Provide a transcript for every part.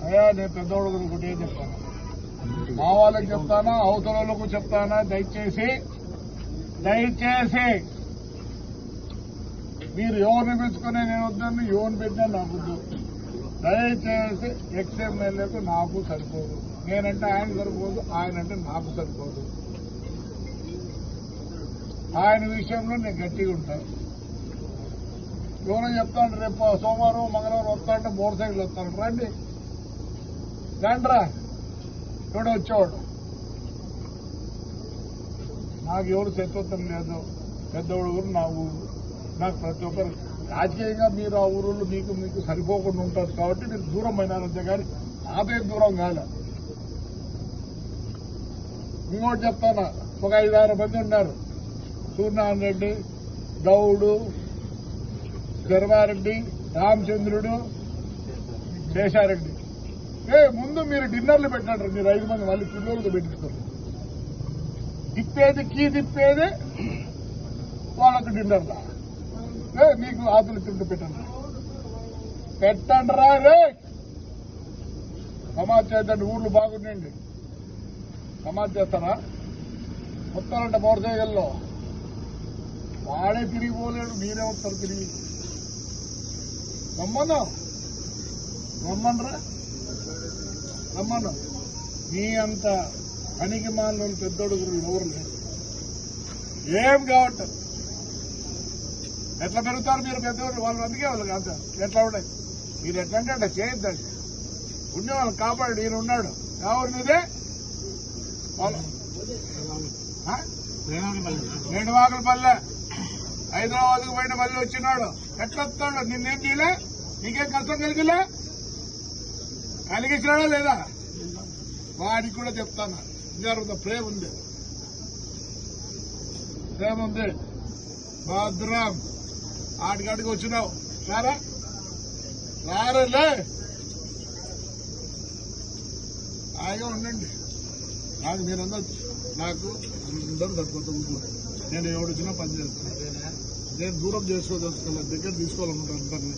అయ్యా నేను పెద్దోడు ఒకటే చెప్తాను, మా వాళ్ళకి చెప్తానా అవతల వాళ్ళకు చెప్తానా, దయచేసి మీరు ఎవరిని పెంచుకునే నేను వద్దని, ఎవరిని పెట్టినా నాకు వద్దు. దయచేసి ఎక్స్ఎమ్మెల్యేకు నాకు సరిపోదు, నేనంటే ఆయన సరిపోదు, ఆయనంటే నాకు సరిపోదు. ఆయన విషయంలో నేను గట్టిగా ఉంటాను. ఎవరో చెప్తాను రేపు సోమవారం మంగళవారం వస్తాంటే మోటార్ సైకిల్ వస్తాను, రండి రండ్రా ఎవడో వచ్చేవాడు. నాకు ఎవరు శత్రుత్వం లేదు, పెద్దవాడు ఊరు నా ఊరు, నాకు ప్రతి ఒక్కరు రాజకీయంగా మీరు ఆ ఊరులో మీకు సరిపోకుండా ఉంటారు కాబట్టి మీరు దూరం అయినారంతే కానీ నా పేరు దూరం కాదు. ఇంకోటి చెప్తాను, ఒక 5-6 మంది ఉన్నారు, సూర్యనారాయణ రెడ్డి, గౌడు, శర్వారెడ్డి, రామచంద్రుడు, శేషారెడ్డి. ముందు మీరు డిన్నర్లు పెట్టండి, మీరు 5 మంది మళ్ళీ పిల్లలతో పెట్టిస్తారు. తిప్పేది వాళ్ళకు డిన్నర్లా మీకు ఆతులు తింటూ పెట్టండి రా రే. సమాజ్ చేద్దండి, ఊర్లు బాగుండండి. సమాజ్ చేస్తారా మొత్తాలంటే మోటార్ సైకిల్లో వాడే తిరిగిపోలేడు, మీరే వస్తారు తిరిగి. రమ్మను మీ అంత పనికి మాలిన పెద్దోడు ఎవరు లేరు. ఏం కావట్లేదు. ఎట్లా పెరుగుతారు మీరు పెద్దవాళ్ళు, వాళ్ళు అందుకే వాళ్ళు కాదు ఎట్లా ఉన్నాయి. మీరు ఎట్లంటే అట్లా చేయొద్దండి, ఉండేవాళ్ళు కాపాడు. ఈయన ఉన్నాడు, ఎవరు మీదే వేణువాకలపల్లె, హైదరాబాద్కు పోయిన మళ్ళీ వచ్చినాడు. ఎట్లా వస్తాడు, నిన్నేం చేయలే, నీకేం కష్టం కలిగించినాడా లేదా? వాడికి కూడా చెప్తాను, జరుగుతుంది. ప్రేమ ఉంది భద్రం. ఆడికాడికి వచ్చినావు రారలే, హాయిగా ఉండండి. నాకు మీరందరూ సరిపోతుంది. నేను ఎవడొచ్చినా పని చేస్తాను. నేను దూరం చేసుకోదలుచుకోవాలి, దగ్గర తీసుకోవాలనుకుంటాను అందరినీ.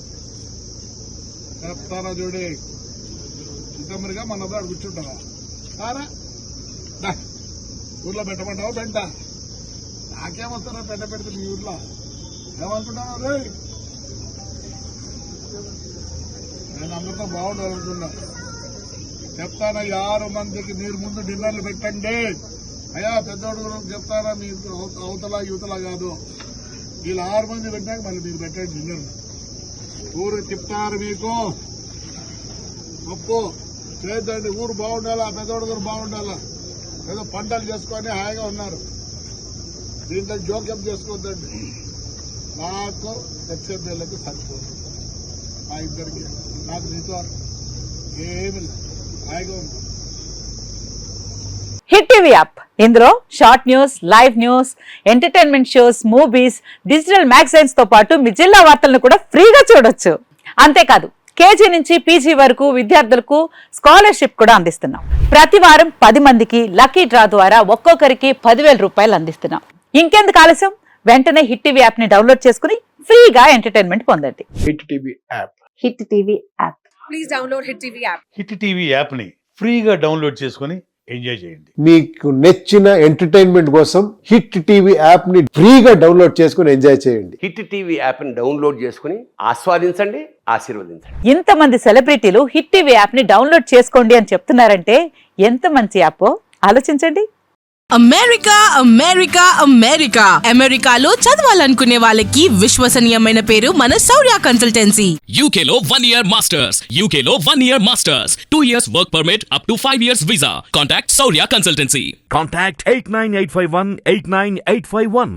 చెప్తారా చూడి, చిత్తమరిగా మన అబ్బాయి కూర్చుంటావా? ఊర్లో పెట్టమంటావా? పెంట నాకేమొస్తారా పెంట పెడితే మీ ఊర్లో ఏమనుకుంటావు రే? నేను అందరితో బాగుండాలనుకున్నా. చెప్తానా 6 మందికి మీరు ముందు డిన్నర్లు పెట్టండి. అయ్యా పెద్దోడు చెప్తారా, మీరు అవతల యువతల కాదు, వీళ్ళు 6 మంది పెట్టాక మళ్ళీ మీరు పెట్టండి డిన్నర్. ఊరు చెప్తారు మీకు గొప్ప చేద్దండి. ఊరు బాగుండాలా, పెద్దోడు గారు బాగుండాలా. ఏదో పంటలు చేసుకొని హాయిగా ఉన్నారు, దీంట్లో జోక్యం చేసుకోవద్దండి. నాకు ఎక్స్ఎమ్మెల్యేలకు సరిపోదు, మా ఇద్దరికి. నాకు నీతో ఏమి లేదు, హాయిగా ఉంటాను. హిట్ టీవీ యాప్, ఇందులో short news, live news, entertainment shows, movies, digital magazines తో పాటు మీ జిల్లా వార్తలను కూడా ఫ్రీగా చూడొచ్చు. అంతేకాదు కేజీ నుంచి పీజీ వరకు విద్యార్థులకు స్కాలర్షిప్ కూడా అందిస్తున్నాం. ప్రతి వారం 10 మందికి లక్కీ డ్రా ద్వారా ఒక్కొక్కరికి 10,000 రూపాయలు అందిస్తున్నాం. ఇంకెందుకు ఆలస్యం, వెంటనే హిట్ టీవీ యాప్ ని డౌన్లోడ్ చేసుకుని ఫ్రీగా ఎంటర్టైన్మెంట్ పొందండి. Hit TV app. Hit TV app. Please download hit TV app. Hit TV app ని ఫ్రీగా డౌన్లోడ్ చేసుకుని ఎంజాయ్ చేయండి. మీకు నచ్చిన ఎంటర్టైన్మెంట్ కోసం హిట్ టీవీ యాప్ ని ఫ్రీగా డౌన్లోడ్ చేసుకుని ఎంజాయ్ చేయండి. హిట్ టీవీ యాప్ ని డౌన్లోడ్ చేసుకుని ఆస్వాదించండి, ఆశీర్వదించండి. ఇంతమంది సెలబ్రిటీలు హిట్ టీవీ యాప్ ని డౌన్లోడ్ చేసుకోండి అని చెప్తున్నారంటే ఎంత మంచి యాప్ ఆలోచించండి. అమెరికాలో చదవాలనుకునే వాళ్ళకి విశ్వసనీయమైన పేరు మన శౌర్య కన్సల్టెన్సీ. UK లో 1 year masters, UK లో 1 year masters, 2 years work permit up to 5 years visa. Contact Saurya Consultancy. Contact 89851 89851.